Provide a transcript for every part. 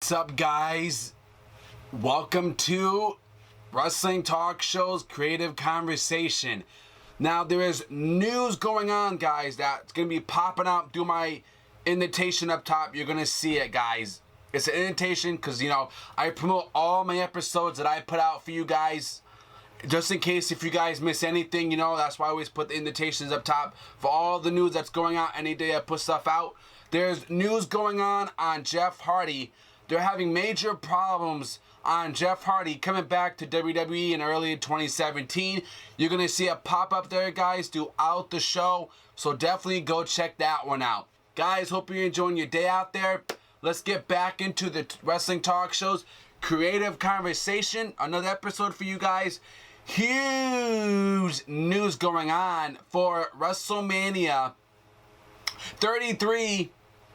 What's up, guys? Welcome to Wrestling Talk Show's Creative Conversation. Now, there is news going on, guys, that's going to be popping up. Do my invitation up top. You're going to see it, guys. It's an invitation because, I promote all my episodes that I put out for you guys. Just in case if you guys miss anything, that's why I always put the invitations up top for all the news that's going on any day I put stuff out. There's news going on Jeff Hardy. They're having major problems on Jeff Hardy coming back to WWE in early 2017. You're going to see it pop up there, guys, throughout the show. So definitely go check that one out. Guys, hope you're enjoying your day out there. Let's get back into the Wrestling Talk Show's Creative Conversation. Another episode for you guys. Huge news going on for WrestleMania 33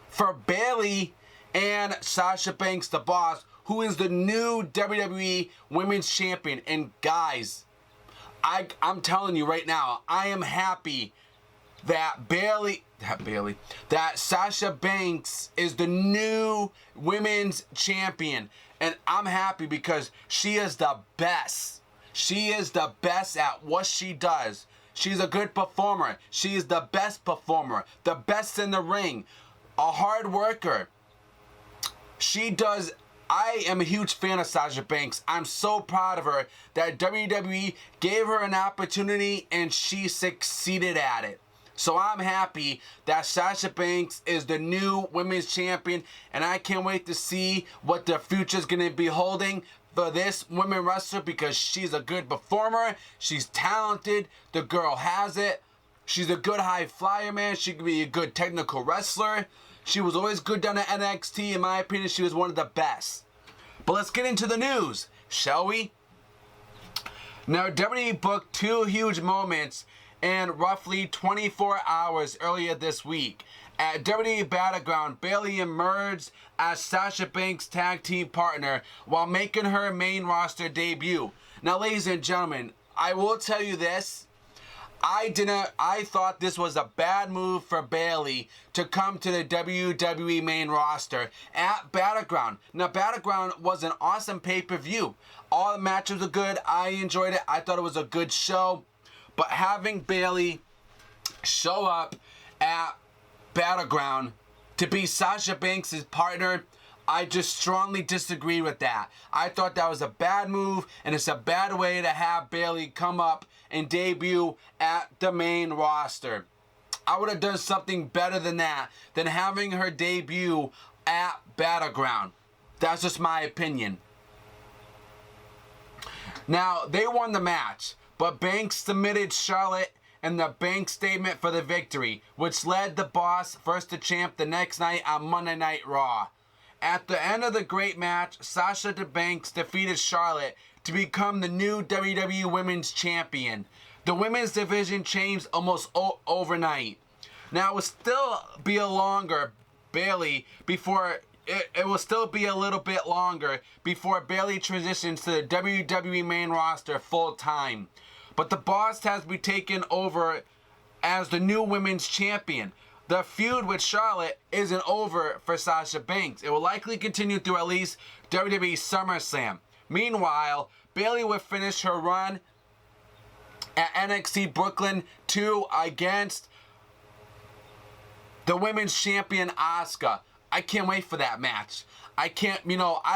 for Bayley and Sasha Banks, the boss, who is the new WWE Women's Champion. And guys, I'm telling you right now, I am happy that that Sasha Banks is the new Women's Champion. And I'm happy because she is the best. She is the best at what she does. She's a good performer. She is the best performer, the best in the ring, a hard worker. I am a huge fan of Sasha Banks. I'm so proud of her that WWE gave her an opportunity and she succeeded at it. So I'm happy that Sasha Banks is the new women's champion, and I can't wait to see what the future is going to be holding for this women wrestler because she's a good performer. She's talented. The girl has it. She's a good high flyer, man. She could be a good technical wrestler. She was always good down at NXT. In my opinion, she was one of the best. But let's get into the news, shall we? Now, WWE booked two huge moments in roughly 24 hours earlier this week. At WWE Battleground, Bayley emerged as Sasha Banks' tag team partner while making her main roster debut. Now, ladies and gentlemen, I will tell you this. I thought this was a bad move for Bayley to come to the WWE main roster at Battleground. Now, Battleground was an awesome pay-per-view. All the matches were good. I enjoyed it. I thought it was a good show. But having Bayley show up at Battleground to be Sasha Banks' partner, I just strongly disagree with that. I thought that was a bad move, and it's a bad way to have Bayley come up and debut at the main roster. I would have done something better than that, than having her debut at Battleground. That's just my opinion. Now, they won the match, but Banks submitted Charlotte in the Banks statement for the victory, which led the boss first to champ the next night on Monday Night Raw. At the end of the great match, Sasha Banks defeated Charlotte to become the new WWE Women's Champion. The women's division changed almost overnight. Now, it will still be a longer Bayley before it will still be a little bit longer before Bayley transitions to the WWE main roster full time. But the boss has been taken over as the new women's champion. The feud with Charlotte isn't over for Sasha Banks. It will likely continue through at least WWE SummerSlam. Meanwhile, Bayley will finish her run at NXT Brooklyn 2 against the women's champion Asuka. I can't wait for that match. I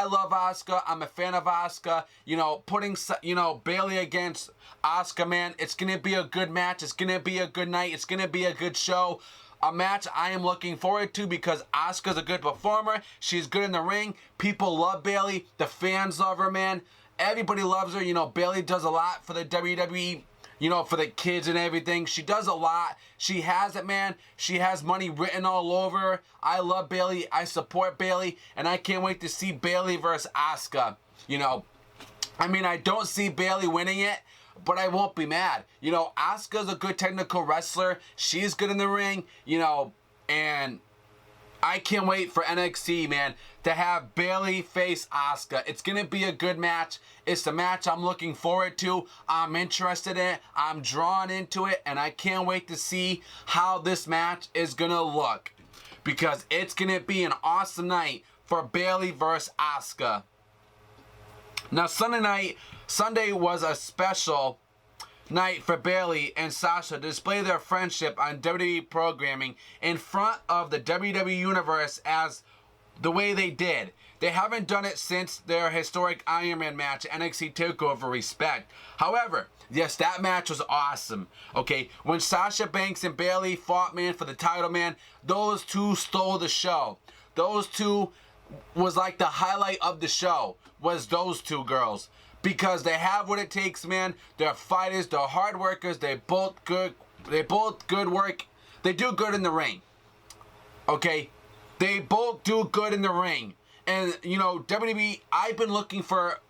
love Asuka. I'm a fan of Asuka. Putting, Bayley against Asuka, man, it's going to be a good match. It's going to be a good night. It's going to be a good show. A match I am looking forward to because Asuka's a good performer. She's good in the ring. People love Bayley. The fans love her, man. Everybody loves her. Bayley does a lot for the WWE, for the kids and everything. She does a lot. She has it, man. She has money written all over her. I love Bayley. I support Bayley. And I can't wait to see Bayley versus Asuka. I don't see Bayley winning it, but I won't be mad. Asuka's a good technical wrestler. She's good in the ring, and I can't wait for NXT, man, to have Bayley face Asuka. It's going to be a good match. It's the match I'm looking forward to. I'm interested in it. I'm drawn into it, and I can't wait to see how this match is going to look because it's going to be an awesome night for Bayley versus Asuka. Now Sunday was a special night for Bayley and Sasha to display their friendship on WWE programming in front of the WWE Universe as the way they did. They haven't done it since their historic Iron Man match, NXT TakeOver Respect. However, yes, that match was awesome. Okay, when Sasha Banks and Bayley fought, man, for the title, man, those two stole the show. Those two was like the highlight of the show, was those two girls. Because they have what it takes, man. They're fighters, they're hard workers, they both good work. They do good in the ring. Okay? They both do good in the ring. And, you know, WWE, I've been looking for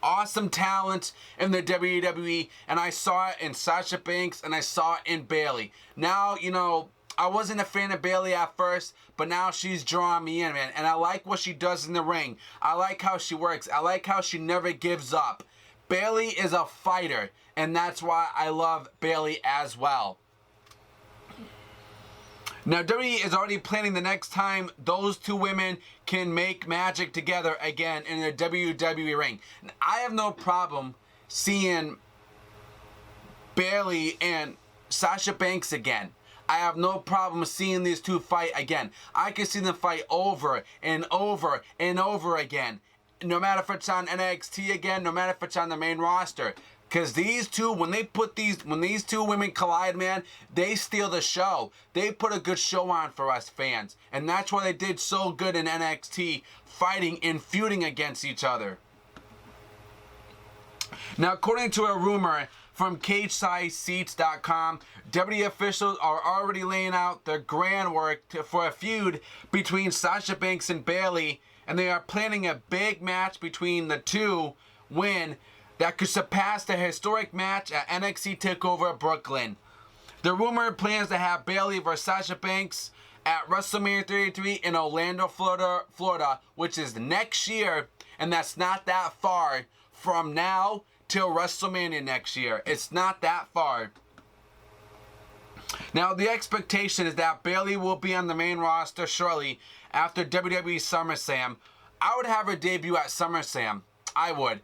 awesome talent in the WWE, and I saw it in Sasha Banks, and I saw it in Bayley. Now, you know, I wasn't a fan of Bayley at first, but now she's drawing me in, man. And I like what she does in the ring. I like how she works. I like how she never gives up. Bayley is a fighter, and that's why I love Bayley as well. Now, WWE is already planning the next time those two women can make magic together again in the WWE ring. I have no problem seeing Bayley and Sasha Banks again. I have no problem seeing these two fight again. I can see them fight over and over and over again. No matter if it's on NXT again, no matter if it's on the main roster. Because these two, when these two women collide, man, they steal the show. They put a good show on for us fans. And that's why they did so good in NXT, fighting and feuding against each other. Now, according to a rumor from CagesideSeats.com, WWE officials are already laying out their grand work for a feud between Sasha Banks and Bayley, and they are planning a big match between the two that could surpass the historic match at NXT TakeOver Brooklyn. The rumor plans to have Bayley versus Sasha Banks at WrestleMania 33 in Orlando, Florida, which is next year, and that's not that far from now till WrestleMania next year. It's not that far. Now, the expectation is that Bayley will be on the main roster shortly after WWE SummerSlam. I would have her debut at SummerSlam. I would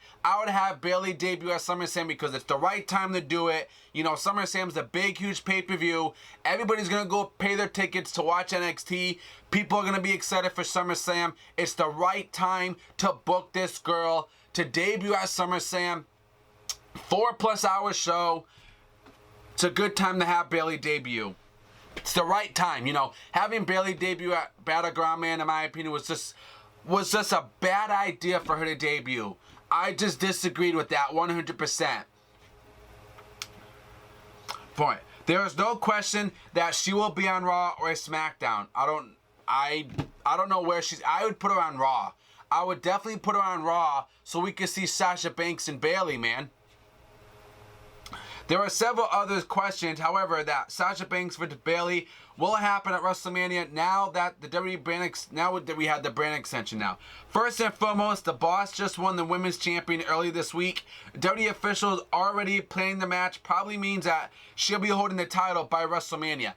have Bayley debut at SummerSlam because it's the right time to do it. You know, SummerSlam's a big, huge pay-per-view. Everybody's going to go pay their tickets to watch NXT. People are going to be excited for SummerSlam. It's the right time to book this girl to debut at SummerSlam. 4+ hour show. It's a good time to have Bayley debut. It's the right time, you know. Having Bayley debut at Battleground, man, in my opinion, was just a bad idea for her to debut. I just disagreed with that 100%. Point. There is no question that she will be on Raw or SmackDown. I don't know where she's. I would put her on Raw. I would definitely put her on Raw so we could see Sasha Banks and Bayley, man. There are several other questions, however, that Sasha Banks versus Bayley will happen at WrestleMania now that we have the brand extension now. First and foremost, the Boss just won the Women's Champion early this week. WWE officials already planning the match probably means that she'll be holding the title by WrestleMania.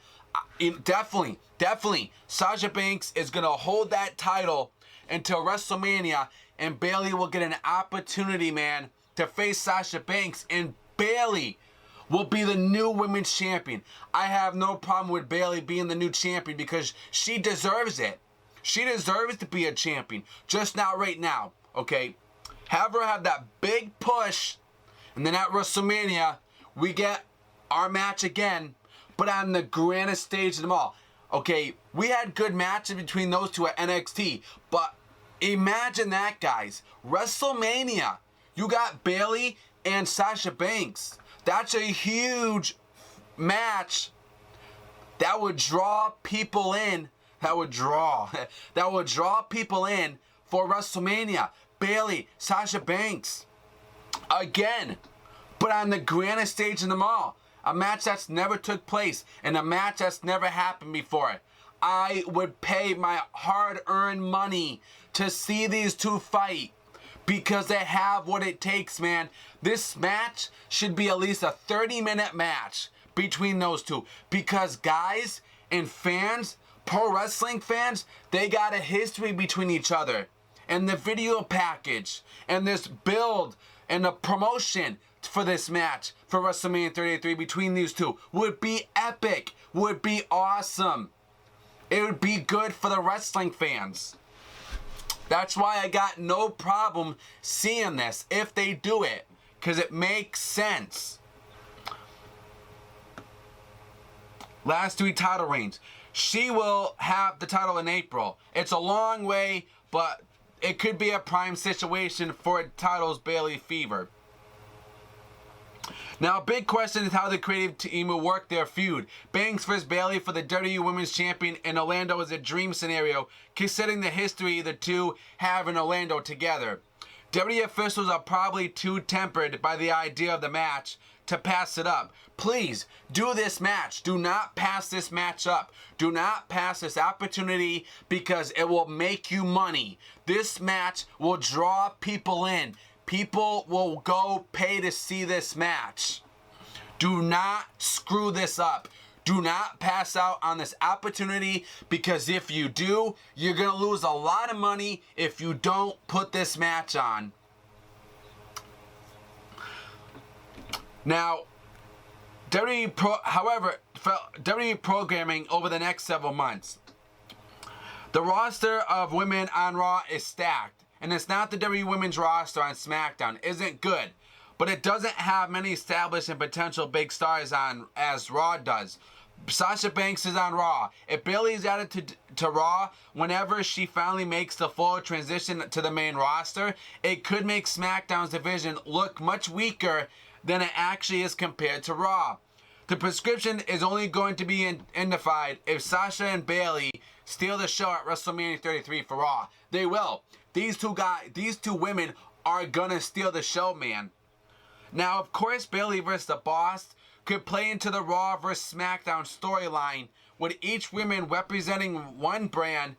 Definitely, Sasha Banks is going to hold that title until WrestleMania, and Bayley will get an opportunity, man, to face Sasha Banks, and Bayley will be the new women's champion. I have no problem with Bayley being the new champion because she deserves it. She deserves to be a champion. Just not right now, okay? Have her have that big push, and then at WrestleMania, we get our match again, but on the grandest stage of them all. Okay, we had good matches between those two at NXT, but imagine that, guys. WrestleMania, you got Bayley and Sasha Banks. That's a huge match that would draw people in. That would draw people in for WrestleMania. Bayley, Sasha Banks. Again, but on the grandest stage in them all. A match that's never took place and a match that's never happened before. I would pay my hard-earned money to see these two fight. Because they have what it takes, man. This match should be at least a 30-minute match between those two. Because guys and fans, pro wrestling fans, they got a history between each other. and the video package and this build and the promotion for this match for WrestleMania 33 between these two would be epic, would be awesome. It would be good for the wrestling fans. That's why I got no problem seeing this if they do it, because it makes sense. Last 3 title reigns. She will have the title in April. It's a long way, but it could be a prime situation for titles Bayley fever. Now, a big question is how the creative team will work their feud. Banks vs. Bayley for the WWE Women's Champion in Orlando is a dream scenario, considering the history the two have in Orlando together. WWE officials are probably too tempered by the idea of the match to pass it up. Please, do this match. Do not pass this match up. Do not pass this opportunity because it will make you money. This match will draw people in. People will go pay to see this match. Do not screw this up. Do not pass out on this opportunity, because if you do, you're going to lose a lot of money if you don't put this match on. Now, WWE programming over the next several months. The roster of women on Raw is stacked, and it's not the WWE Women's roster on SmackDown. Isn't good, but it doesn't have many established and potential big stars on as Raw does. Sasha Banks is on Raw. If Bayley is added to Raw whenever she finally makes the full transition to the main roster, it could make SmackDown's division look much weaker than it actually is compared to Raw. The prescription is only going to be identified if Sasha and Bayley steal the show at WrestleMania 33 for Raw. They will. These two women are gonna steal the show, man. Now, of course, Bayley vs. The Boss could play into the Raw vs. SmackDown storyline, with each woman representing one brand,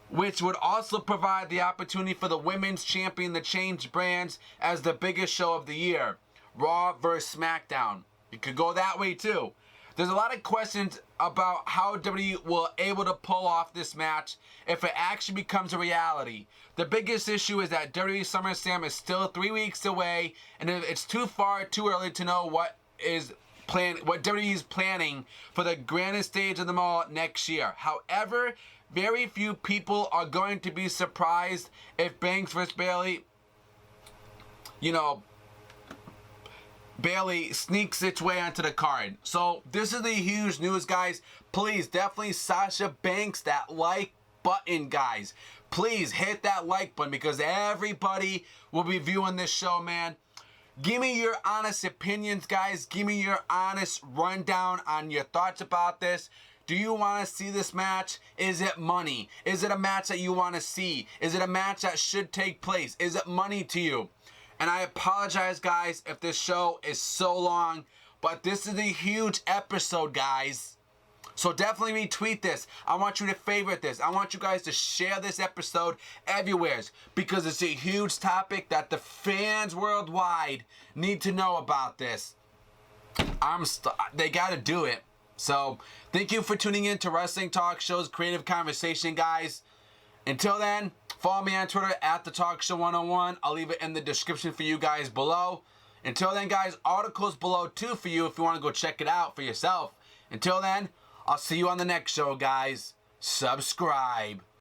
which would also provide the opportunity for the women's champion to change brands as the biggest show of the year. Raw vs. SmackDown. It could go that way too. There's a lot of questions about how WWE will able to pull off this match if it actually becomes a reality. The biggest issue is that WWE SummerSlam is still 3 weeks away, and it's too early to know what WWE is planning for the grandest stage of them all next year. However, very few people are going to be surprised if Banks vs. Bayley, Bayley sneaks its way onto the card. So this is the huge news, guys. Please, definitely Sasha Banks that like button, guys. Please hit that like button, because everybody will be viewing this show, man. Give me your honest opinions, guys. Give me your honest rundown on your thoughts about this. Do you want to see this match? Is it money? Is it a match that you want to see? Is it a match that should take place? Is it money to you? And I apologize, guys, if this show is so long, but this is a huge episode, guys. So definitely retweet this. I want you to favorite this. I want you guys to share this episode everywhere, because it's a huge topic that the fans worldwide need to know about this. They got to do it. So thank you for tuning in to Wrestling Talk Show's Creative Conversation, guys. Until then, follow me on Twitter at The Talk Show 101. I'll leave it in the description for you guys below. Until then, guys, articles below too for you if you want to go check it out for yourself. Until then, I'll see you on the next show, guys. Subscribe.